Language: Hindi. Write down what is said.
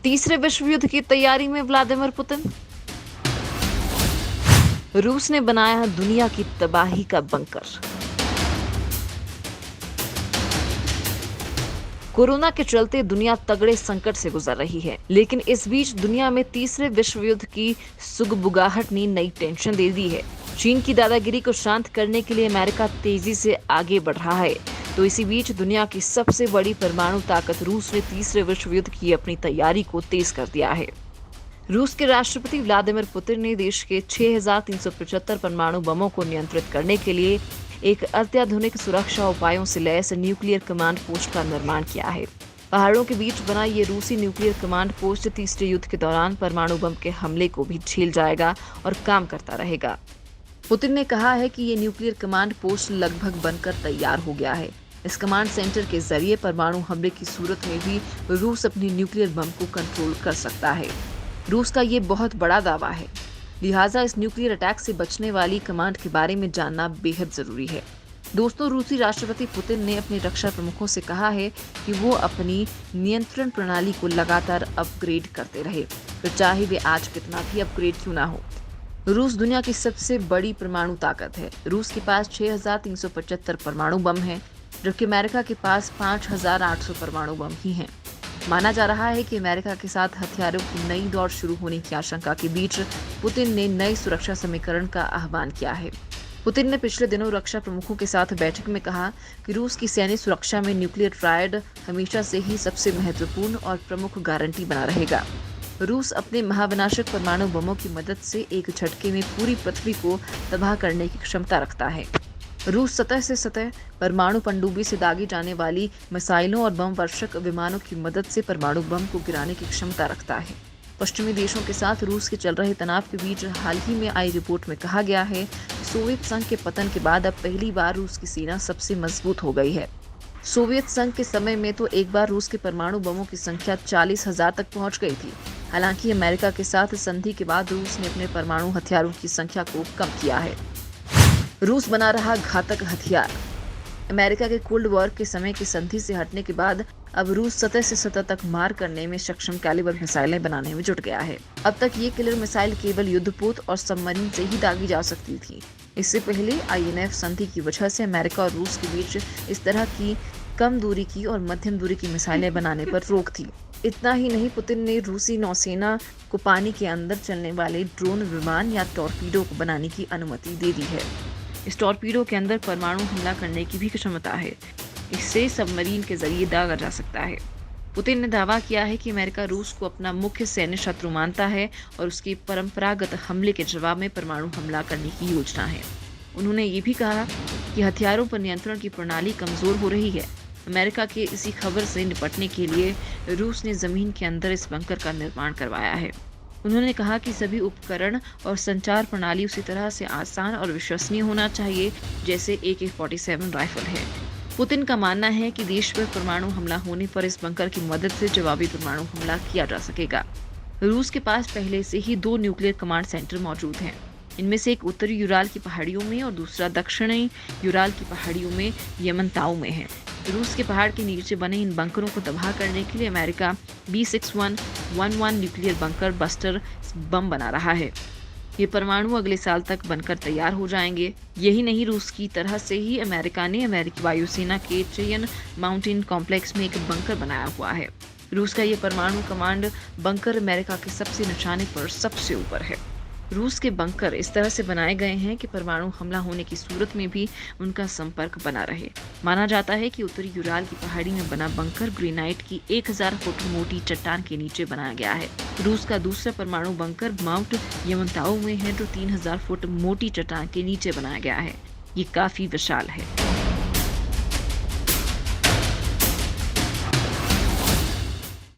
तीसरे विश्व युद्ध की तैयारी में व्लादिमीर पुतिन। रूस ने बनाया दुनिया की तबाही का बंकर। कोरोना के चलते दुनिया तगड़े संकट से गुजर रही है, लेकिन इस बीच दुनिया में तीसरे विश्व युद्ध की सुगबुगाहट ने नई टेंशन दे दी है। चीन की दादागिरी को शांत करने के लिए अमेरिका तेजी से आगे बढ़ रहा है, तो इसी बीच दुनिया की सबसे बड़ी परमाणु ताकत रूस ने तीसरे विश्व युद्ध की अपनी तैयारी को तेज कर दिया है। रूस के राष्ट्रपति व्लादिमीर पुतिन ने देश के 6,375 परमाणु बमों को नियंत्रित करने के लिए एक अत्याधुनिक सुरक्षा उपायों से लैस न्यूक्लियर कमांड पोस्ट का निर्माण किया है। पहाड़ों के बीच बना ये रूसी न्यूक्लियर कमांड पोस्ट तीसरे युद्ध के दौरान परमाणु बम के हमले को भी झेल जाएगा और काम करता रहेगा। पुतिन ने कहा है कि ये न्यूक्लियर कमांड पोस्ट लगभग बनकर तैयार हो गया है। इस कमांड सेंटर के जरिए परमाणु हमले की सूरत में भी रूस अपनी न्यूक्लियर बम को कंट्रोल कर सकता है। रूस का ये बहुत बड़ा दावा है, लिहाजा इस न्यूक्लियर अटैक से बचने वाली कमांड के बारे में जानना बेहद जरूरी है। दोस्तों, रूसी राष्ट्रपति पुतिन ने अपने रक्षा प्रमुखों से कहा है कि वो अपनी नियंत्रण प्रणाली को लगातार अपग्रेड करते रहे, फिर चाहे वे आज कितना भी अपग्रेड क्यों ना हो। रूस दुनिया की सबसे बड़ी परमाणु ताकत है। रूस के पास 6,375 परमाणु बम हैं, जबकि अमेरिका के पास 5,800 परमाणु बम ही हैं। माना जा रहा है कि अमेरिका के साथ हथियारों की नई दौड़ शुरू होने की आशंका के बीच पुतिन ने नए सुरक्षा समीकरण का आह्वान किया है। पुतिन ने पिछले दिनों रक्षा प्रमुखों के साथ बैठक में कहा कि रूस की सैन्य सुरक्षा में न्यूक्लियर ट्रायड हमेशा से ही सबसे महत्वपूर्ण और प्रमुख गारंटी बना रहेगा। रूस अपने महाविनाशक परमाणु बमों की मदद से एक झटके में पूरी पृथ्वी को तबाह करने की क्षमता रखता है। रूस सतह से सतह परमाणु पनडुब्बी से दागी जाने वाली मिसाइलों और बम वर्षक विमानों की मदद से परमाणु बम को गिराने की क्षमता रखता है। पश्चिमी देशों के साथ रूस के चल रहे तनाव के बीच हाल ही में आई रिपोर्ट में कहा गया है कि सोवियत संघ के पतन के बाद अब पहली बार रूस की सेना सबसे मजबूत हो गई है। सोवियत संघ के समय में तो एक बार रूस के परमाणु बमों की संख्या 40,000 तक पहुंच गई थी। हालांकि अमेरिका के साथ संधि के बाद रूस ने अपने परमाणु हथियारों की संख्या को कम किया है। रूस बना रहा घातक हथियार। अमेरिका के कोल्ड वॉर के समय की संधि से हटने के बाद अब रूस सतह से सतह तक मार करने में सक्षम कैलिबर मिसाइलें बनाने में जुट गया है। अब तक ये किलर मिसाइल केवल युद्धपोत और सबमरीन से ही दागी जा सकती थी। इससे पहले INF संधि की वजह से अमेरिका और रूस के बीच इस तरह की कम दूरी की और मध्यम दूरी की मिसाइलें बनाने पर रोक थी। इतना ही नहीं, पुतिन ने रूसी नौसेना को पानी के अंदर चलने वाले ड्रोन विमान या टॉर्पीडो को बनाने की अनुमति दे दी है। इस टॉर्पीडो के अंदर परमाणु हमला करने की भी क्षमता है। इससे सबमरीन के जरिए दागा जा सकता है। पुतिन ने दावा किया है कि अमेरिका रूस को अपना मुख्य सैन्य शत्रु मानता है और उसकी परंपरागत हमले के जवाब में परमाणु हमला करने की योजना है। उन्होंने ये भी कहा कि हथियारों पर नियंत्रण की प्रणाली कमजोर हो रही है। अमेरिका के इसी खबर से निपटने के लिए रूस ने जमीन के अंदर इस बंकर का निर्माण करवाया है। उन्होंने कहा कि सभी उपकरण और संचार प्रणाली उसी तरह से आसान और विश्वसनीय होना चाहिए जैसे AK-47 राइफल है। पुतिन का मानना है कि देश पर परमाणु हमला होने पर इस बंकर की मदद से जवाबी परमाणु हमला किया जा सकेगा। रूस के पास पहले से ही 2 न्यूक्लियर कमांड सेंटर मौजूद हैं। इनमें से एक उत्तरी यूराल की पहाड़ियों में और दूसरा दक्षिणी यूराल की पहाड़ियों में यमनताऊ में है। रूस के पहाड़ के नीचे बने इन बंकरों को तबाह करने के लिए America B6111 nuclear bunker buster bomb बना रहा है। ये परमाणु अगले साल तक बनकर तैयार हो जाएंगे। यही नहीं, रूस की तरह से ही अमेरिका ने अमेरिकी वायुसेना के चयन माउंटेन कॉम्प्लेक्स में एक बंकर बनाया हुआ है। रूस का ये परमाणु कमांड बंकर अमेरिका के सबसे निशाने पर सबसे ऊपर है। रूस के बंकर इस तरह से बनाए गए हैं कि परमाणु हमला होने की सूरत में भी उनका संपर्क बना रहे। माना जाता है कि उत्तरी यूराल की पहाड़ी में बना बंकर ग्रेनाइट की 1000 फुट मोटी चट्टान के नीचे बनाया गया है। रूस का दूसरा परमाणु बंकर माउंट यमनताऊ में है, जो 3000 फुट मोटी चट्टान के नीचे बनाया गया है। ये काफी विशाल है।